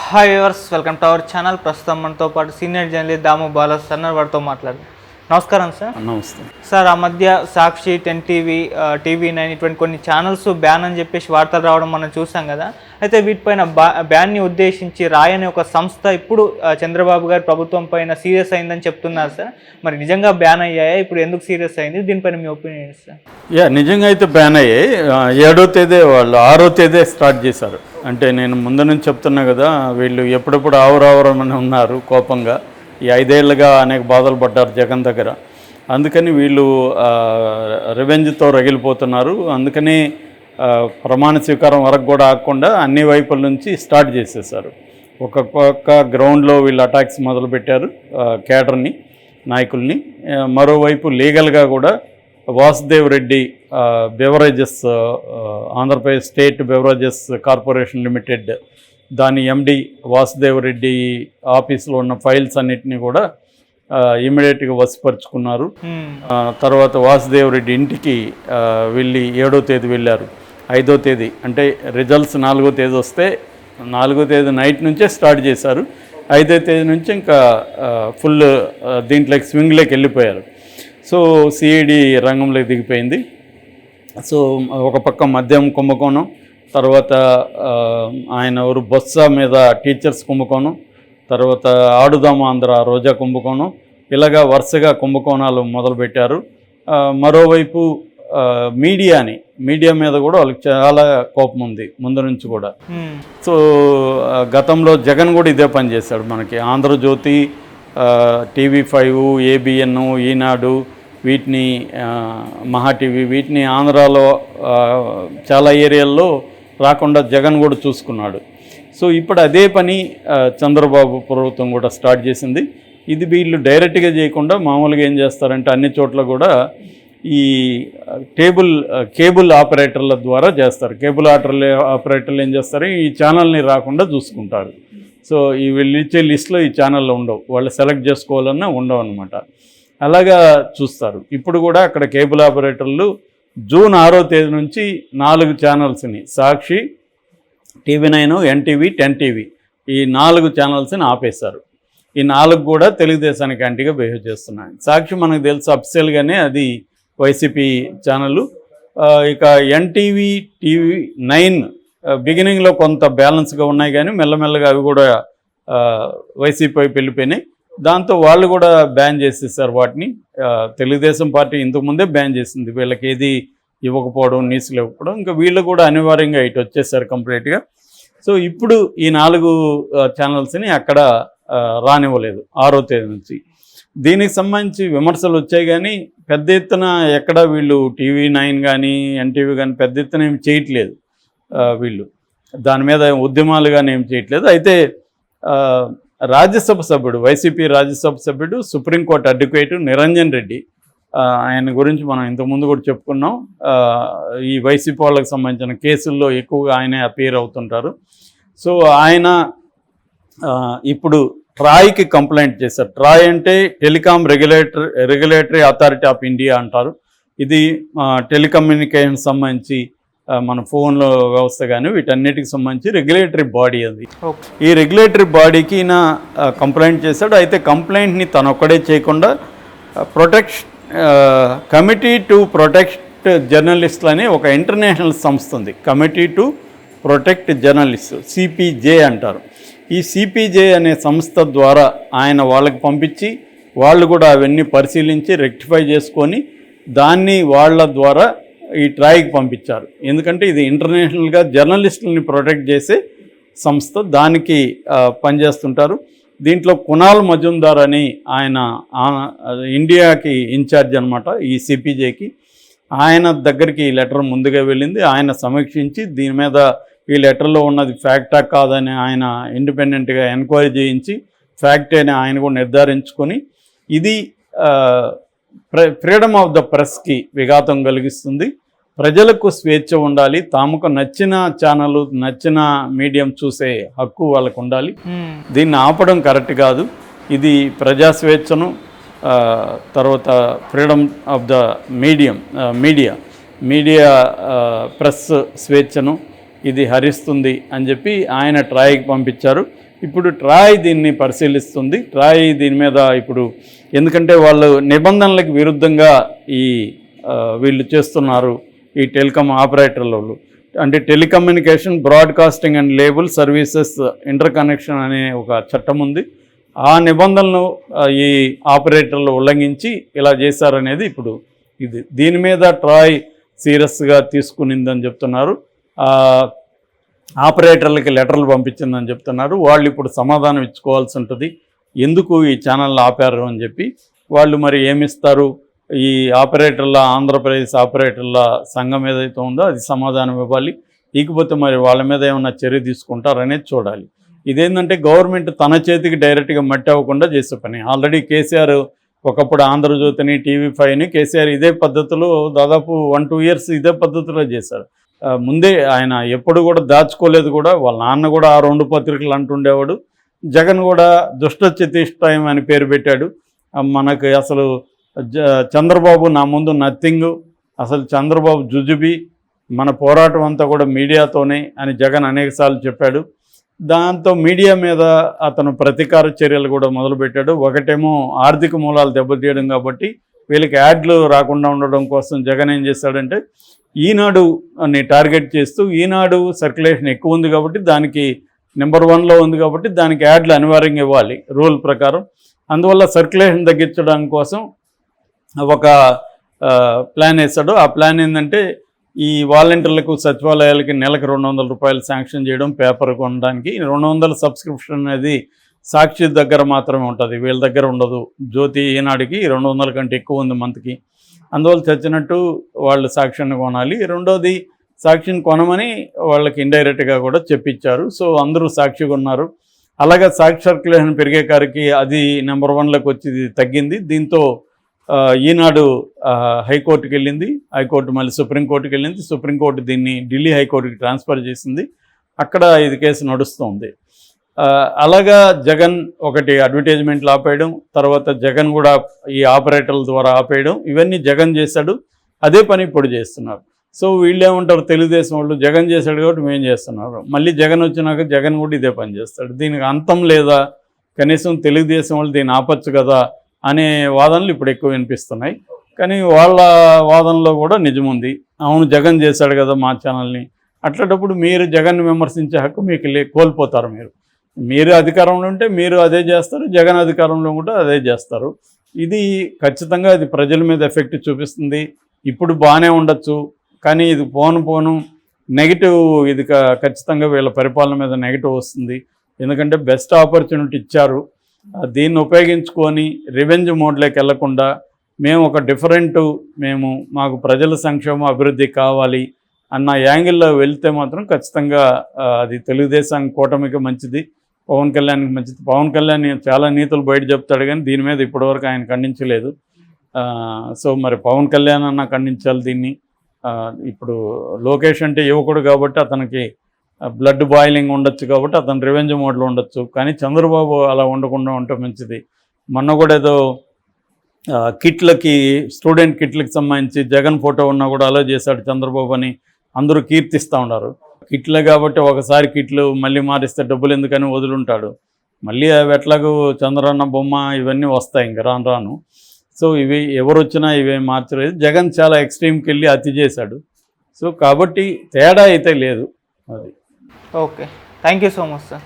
Hi viewers, welcome to our channel. ప్రస్తుతం మనతో పాటు సీనియర్ జర్నలిస్ట్ దాము బాలాస్ అన్నారు, వారితో మాట్లాడు. నమస్కారం సార్. నమస్తే సార్, ఆ మధ్య సాక్షి, 10 TV, TV9 ఇటువంటి కొన్ని ఛానల్స్ బ్యాన్ అని చెప్పేసి వార్తలు రావడం మనం చూసాం కదా. అయితే వీటిపైన బ్యాన్ని ఉద్దేశించి రాయ్ అనే ఒక సంస్థ ఇప్పుడు చంద్రబాబు గారి ప్రభుత్వం పైన సీరియస్ అయిందని చెప్తున్నారు సార్. మరి నిజంగా బ్యాన్ అయ్యాయా? ఇప్పుడు ఎందుకు సీరియస్ అయింది? దీనిపైన మీ ఒపీనియన్ సార్. నిజంగా అయితే బ్యాన్ అయ్యాయి. 7వ తేదీ వాళ్ళు 6వ తేదీ స్టార్ట్ చేశారు. అంటే నేను ముందు నుంచి చెప్తున్నా కదా, వీళ్ళు ఎప్పుడెప్పుడు ఆవురావరమని ఉన్నారు కోపంగా. ఈ 5 ఏళ్ళుగా అనేక బాధలు పడ్డారు జగన్ దగ్గర. అందుకని వీళ్ళు రివెంజ్తో రగిలిపోతున్నారు. అందుకని ప్రమాణ స్వీకారం వరకు కూడా ఆగకుండా అన్ని వైపుల నుంచి స్టార్ట్ చేసేసారు. ఒక్కొక్క గ్రౌండ్లో వీళ్ళు అటాక్స్ మొదలుపెట్టారు, కేడర్ని, నాయకుల్ని. మరోవైపు లీగల్గా కూడా Vasudev Reddy beverages, Andhra Pradesh state beverages corporation limited, దాని ఎండి వాసుదేవ్ రెడ్డి ఆఫీసులో ఉన్న ఫైల్స్ అన్నిటినీ కూడా ఇమ్మీడియట్గా వశపరుచుకున్నారు. తర్వాత వాసుదేవ్ రెడ్డి ఇంటికి వెళ్ళి 7వ తేదీ వెళ్ళారు. 5వ తేదీ అంటే రిజల్ట్స్ 4వ తేదీ వస్తే 4వ తేదీ నైట్ నుంచే స్టార్ట్ చేశారు. 5వ తేదీ నుంచి ఇంకా ఫుల్ దీంట్లోకి స్వింగ్లోకి వెళ్ళిపోయారు. సో సిఐడి రంగంలోకి దిగిపోయింది. సో ఒక పక్క మద్యం కుంభకోణం, తర్వాత ఆయన ఎవరు బొత్స మీద టీచర్స్ కుంభకోణం, తర్వాత ఆడుదామ ఆంధ్ర రోజా కుంభకోణం, ఇలాగా వరుసగా కుంభకోణాలు మొదలుపెట్టారు. మరోవైపు మీడియా మీద కూడా వాళ్ళకి చాలా కోపం ఉంది ముందు నుంచి కూడా. సో గతంలో జగన్ కూడా ఇదే పని చేశాడు. మనకి ఆంధ్రజ్యోతి, TV5, ABN, ఈనాడు, వీటిని మహా టీవీ, వీటిని ఆంధ్రాలో చాలా ఏరియాల్లో రాకుండా జగన్ కూడా చూసుకున్నాడు. సో ఇప్పుడు అదే పని చంద్రబాబు ప్రభుత్వం కూడా స్టార్ట్ చేసింది. ఇది వీళ్ళు డైరెక్ట్గా చేయకుండా మామూలుగా ఏం చేస్తారంటే అన్ని చోట్ల కూడా ఈ కేబుల్ ఆపరేటర్ల ద్వారా చేస్తారు. కేబుల్ ఆపరేటర్లు ఏం చేస్తారు, ఈ ఛానల్ని రాకుండా చూసుకుంటారు. సో ఈ వీళ్ళు ఇచ్చే లిస్ట్లో ఈ ఛానల్లో ఉండవు, వాళ్ళు సెలెక్ట్ చేసుకోవాలన్నా ఉండవు అనమాట. అలాగా చూస్తారు. ఇప్పుడు కూడా అక్కడ కేబుల్ ఆపరేటర్లు జూన్ 6వ తేదీ నుంచి 4 ఛానల్స్ని, సాక్షి, TV9, NTV, 10 TV, ఈ 4 ఛానల్స్ని ఆపేశారు. ఈ 4 కూడా తెలుగుదేశానికి యాంటీగా బిహేవ్ చేస్తున్నాయి. సాక్షి మనకు తెలుసు అఫిషియల్గానే అది వైసీపీ ఛానల్. ఇక NTV, TV9 బిగినింగ్లో కొంత బ్యాలెన్స్గా ఉన్నాయి, కానీ మెల్లమెల్లగా అవి కూడా వైసీపీ వైపు వెళ్ళిపోయినాయి. దాంతో వాళ్ళు కూడా బ్యాన్ చేసేసారు వాటిని. తెలుగుదేశం పార్టీ ఇంతకుముందే బ్యాన్ చేసింది, వీళ్ళకి ఏది ఇవ్వకపోవడం, న్యూస్లు ఇవ్వకపోవడం. ఇంకా వీళ్ళు కూడా అనివార్యంగా ఇటు వచ్చేసారు కంప్లీట్గా. సో ఇప్పుడు ఈ 4 ఛానల్స్ని అక్కడ రానివ్వలేదు 6వ తేదీ నుంచి. దీనికి సంబంధించి విమర్శలు వచ్చాయి, కానీ పెద్ద ఎత్తున ఎక్కడ వీళ్ళు TV9 కానీ NTV కానీ పెద్ద ఎత్తున ఏమి చేయట్లేదు. వీళ్ళు దాని మీద ఉద్యమాలు కానీ ఏం చేయట్లేదు. అయితే రాజ్యసభ సభ్యుడు, వైసీపీ రాజ్యసభ సభ్యుడు, సుప్రీంకోర్టు అడ్వకేట్ నిరంజన్ రెడ్డి, ఆయన గురించి మనం ఇంతకుముందు కూడా చెప్పుకున్నాం. ఈ వైసీపీ వాళ్ళకి సంబంధించిన కేసుల్లో ఎక్కువగా ఆయనే అపీర్ అవుతుంటారు. సో ఆయన ఇప్పుడు ట్రాయ్కి కంప్లైంట్ చేశారు. ట్రాయ్ అంటే telecom regulatory authority of India అంటారు. ఇది టెలికమ్యూనికేషన్ సంబంధించి మన ఫోన్లో వ్యవస్థ కానీ వీటన్నిటికి సంబంధించి రెగ్యులేటరీ బాడీ అది. ఈ రెగ్యులేటరీ బాడీకి ఈయన కంప్లైంట్ చేశాడు. అయితే కంప్లైంట్ని తనొక్కడే చేయకుండా కమిటీ టు ప్రొటెక్ట్ జర్నలిస్టులు అని ఒక ఇంటర్నేషనల్ సంస్థ ఉంది. Committee to protect journalist, CPJ అంటారు. ఈ CPJ అనే సంస్థ ద్వారా ఆయన వాళ్ళకి పంపించి, వాళ్ళు కూడా అవన్నీ పరిశీలించి రెక్టిఫై చేసుకొని దాన్ని వాళ్ళ ద్వారా ఈ ట్రాయ్కి పంపించారు. ఎందుకంటే ఇది ఇంటర్నేషనల్గా జర్నలిస్టులని ప్రొటెక్ట్ చేసే సంస్థ, దానికి పనిచేస్తుంటారు. దీంట్లో కునాల్ మజుందార్ అని ఆయన ఇండియాకి ఇన్ఛార్జ్ అనమాట ఈ CPJకి. ఆయన దగ్గరికి ఈ లెటర్ ముందుగా వెళ్ళింది. ఆయన సమీక్షించి దీని మీద ఈ లెటర్లో ఉన్నది ఫ్యాక్టా కాదని ఆయన ఇండిపెండెంట్గా ఎంక్వైరీ చేయించి ఫ్యాక్ట్ అని ఆయన కూడా నిర్ధారించుకొని ఇది ఫ్రీడమ్ ఆఫ్ ద ప్రెస్కి విఘాతం కలిగిస్తుంది, ప్రజలకు స్వేచ్ఛ ఉండాలి, తమకు నచ్చిన ఛానల్, నచ్చిన మీడియం చూసే హక్కు వాళ్ళకు ఉండాలి, దీన్ని ఆపడం కరెక్ట్ కాదు, ఇది ప్రజా స్వేచ్ఛను, తర్వాత freedom of the media press స్వేచ్ఛను ఇది హరిస్తుంది అని చెప్పి ఆయన ట్రాయ్కి పంపించారు. ఇప్పుడు ట్రాయ్ దీన్ని పరిశీలిస్తుంది. ట్రాయ్ దీని మీద ఇప్పుడు ఎందుకంటే వాళ్ళు నిబంధనలకు విరుద్ధంగా వీళ్ళు చేస్తున్నారు, ఈ టెలికాం ఆపరేటర్ల వాళ్ళు. అంటే telecommunication broadcasting and label services inter connection అనే ఒక చట్టం ఉంది. ఆ నిబంధనలు ఈ ఆపరేటర్లు ఉల్లంఘించి ఇలా చేశారనేది ఇప్పుడు దీని మీద ట్రాయ్ సీరియస్గా తీసుకునిందని చెప్తున్నారు. ఆపరేటర్లకి లెటర్లు పంపించిందని చెప్తున్నారు. వాళ్ళు ఇప్పుడు సమాధానం ఇచ్చుకోవాల్సి ఉంటుంది, ఎందుకు ఈ ఛానల్ ఆపారు అని చెప్పి. వాళ్ళు మరి ఏమిస్తారు, ఈ ఆపరేటర్ల ఆంధ్రప్రదేశ్ ఆపరేటర్ల సంఘం ఏదైతే ఉందో అది సమాధానం ఇవ్వాలి. ఇకపోతే మరి వాళ్ళ మీద ఏమన్నా చర్య తీసుకుంటారనేది చూడాలి. ఇదేంటంటే గవర్నమెంట్ తన చేతికి డైరెక్ట్గా మట్టి అవ్వకుండా చేసే పని. ఆల్రెడీ కేసీఆర్ ఒకప్పుడు ఆంధ్రజ్యోతిని, టీవీ5ని కేసీఆర్ ఇదే పద్ధతిలో దాదాపు 1-2 ఇయర్స్ ఇదే పద్ధతిలో చేశారు. ముందే ఆయన ఎప్పుడు కూడా దాచుకోలేదు కూడా. వాళ్ళ నాన్న కూడా ఆ 2 పత్రికలు అంటుండేవాడు. జగన్ కూడా దుష్ట చతుష్టయం అని పేరు పెట్టాడు. మనకు అసలు చంద్రబాబు నా ముందు నథింగ్, అసలు చంద్రబాబు జుజుబి, మన పోరాటం అంతా కూడా మీడియాతోనే అని జగన్ అనేకసార్లు చెప్పాడు. దాంతో మీడియా మీద అతను ప్రతీకార చర్యలు కూడా మొదలుపెట్టాడు. ఒకటేమో ఆర్థిక మూలాలు దెబ్బతీయడం కాబట్టి వీళ్ళకి యాడ్లు రాకుండా ఉండడం కోసం జగన్ ఏం చేశాడంటే ఈనాడుని టార్గెట్ చేస్తూ, ఈనాడు సర్క్యులేషన్ ఎక్కువ ఉంది కాబట్టి దానికి నెంబర్ 1లో ఉంది కాబట్టి దానికి యాడ్లు అనివార్యంగా ఇవ్వాలి రూల్ ప్రకారం. అందువల్ల సర్క్యులేషన్ తగ్గించడం కోసం ఒక ప్లాన్ వేశాడు. ఆ ప్లాన్ ఏంటంటే ఈ వాలంటీర్లకు సచివాలయాలకి నెలకు 200 రూపాయలు శాంక్షన్ చేయడం పేపర్ కొనడానికి. 200 సబ్స్క్రిప్షన్ అనేది సాక్షి దగ్గర మాత్రమే ఉంటుంది, వీళ్ళ దగ్గర ఉండదు. జ్యోతి ఈనాడుకి 200 కంటే ఎక్కువ ఉంది మంత్కి. అందువల్ల చచ్చినట్టు వాళ్ళు సాక్షిని కొనాలి. రెండోది సాక్షిని కొనమని వాళ్ళకి ఇండైరెక్ట్గా కూడా చెప్పించారు. సో అందరూ సాక్షి కొన్నారు. అలాగే సాక్షి సర్క్యులేషన్ పెరిగే కారికి అది నెంబర్ 1లోకి వచ్చి తగ్గింది. దీంతో ఈనాడు హైకోర్టుకి వెళ్ళింది, హైకోర్టు మళ్ళీ సుప్రీంకోర్టుకి వెళ్ళింది, సుప్రీంకోర్టు దీన్ని ఢిల్లీ హైకోర్టుకి ట్రాన్స్ఫర్ చేసింది. అక్కడ ఇది కేసు నడుస్తుంది. అలాగా జగన్ ఒకటి అడ్వర్టైజ్మెంట్లు ఆపేయడం, తర్వాత జగన్ కూడా ఈ ఆపరేటర్ల ద్వారా ఆపేయడం, ఇవన్నీ జగన్ చేశాడు. అదే పని ఇప్పుడు చేస్తున్నారు. సో వీళ్ళు ఏమంటారు, తెలుగుదేశం వాళ్ళు జగన్ చేశాడు కాబట్టి మేము చేస్తున్నారు. మళ్ళీ జగన్ వచ్చినాక జగన్ కూడా ఇదే పని చేస్తాడు. దీనికి అంతం లేదా, కనీసం తెలుగుదేశం వాళ్ళు దీన్ని ఆపచ్చు కదా అనే వాదనలు ఇప్పుడు ఎక్కువ వినిపిస్తున్నాయి. కానీ వాళ్ళ వాదనలో కూడా నిజముంది. అవును జగన్ చేశాడు కదా మా ఛానల్ని. అట్లాంటప్పుడు మీరు జగన్ విమర్శించే హక్కు మీకు కోల్పోతారు. మీరు అధికారంలో ఉంటే మీరు అదే చేస్తారు, జగన్ అధికారంలో ఉంటే అదే చేస్తారు. ఇది ఖచ్చితంగా ఇది ప్రజల మీద ఎఫెక్ట్ చూపిస్తుంది. ఇప్పుడు బాగానే ఉండొచ్చు, కానీ ఇది పోను నెగిటివ్, ఇది ఖచ్చితంగా వీళ్ళ పరిపాలన మీద నెగిటివ్ వస్తుంది. ఎందుకంటే బెస్ట్ ఆపర్చునిటీ ఇచ్చారు, దీన్ని ఉపయోగించుకొని రివెంజ్ మోడ్లోకి వెళ్లకుండా మేము ఒక మాకు ప్రజల సంక్షేమం అభివృద్ధి కావాలి అన్న యాంగిల్లో వెళ్తే మాత్రం ఖచ్చితంగా అది తెలుగుదేశం కూటమికి మంచిది, పవన్ కళ్యాణ్కి మంచిది. పవన్ కళ్యాణ్ చాలా నీతులు బయట చెప్తాడు, కానీ దీని మీద ఇప్పటివరకు ఆయన ఖండించలేదు. సో మరి పవన్ కళ్యాణ్ అన్న ఖండించాలి దీన్ని. ఇప్పుడు లోకేష్ అంటే యువకుడు కాబట్టి అతనికి బ్లడ్ బాయిలింగ్ ఉండొచ్చు కాబట్టి అతను రివెంజ్ మోడ్లో ఉండొచ్చు, కానీ చంద్రబాబు అలా ఉండకుండా ఉంటే మంచిది. మొన్న కూడా ఏదో స్టూడెంట్ కిట్లకి సంబంధించి జగన్ ఫోటో ఉన్నా కూడా అలో చేశాడు చంద్రబాబు అని అందరూ కీర్తిస్తూ ఉన్నారు. కిట్లే కాబట్టి ఒకసారి కిట్లు మళ్ళీ మారిస్తే డబ్బులు ఎందుకని వదులుంటాడు. మళ్ళీ అవి ఎట్లాగూ చంద్రన్న బొమ్మ ఇవన్నీ వస్తాయి ఇంక రాను. సో ఇవి ఎవరు వచ్చినా ఇవేం మార్చలేదు. జగన్ చాలా ఎక్స్ట్రీమ్కి వెళ్ళి అతి చేశాడు. సో కాబట్టి తేడా అయితే లేదు అది. Okay, thank you so much sir.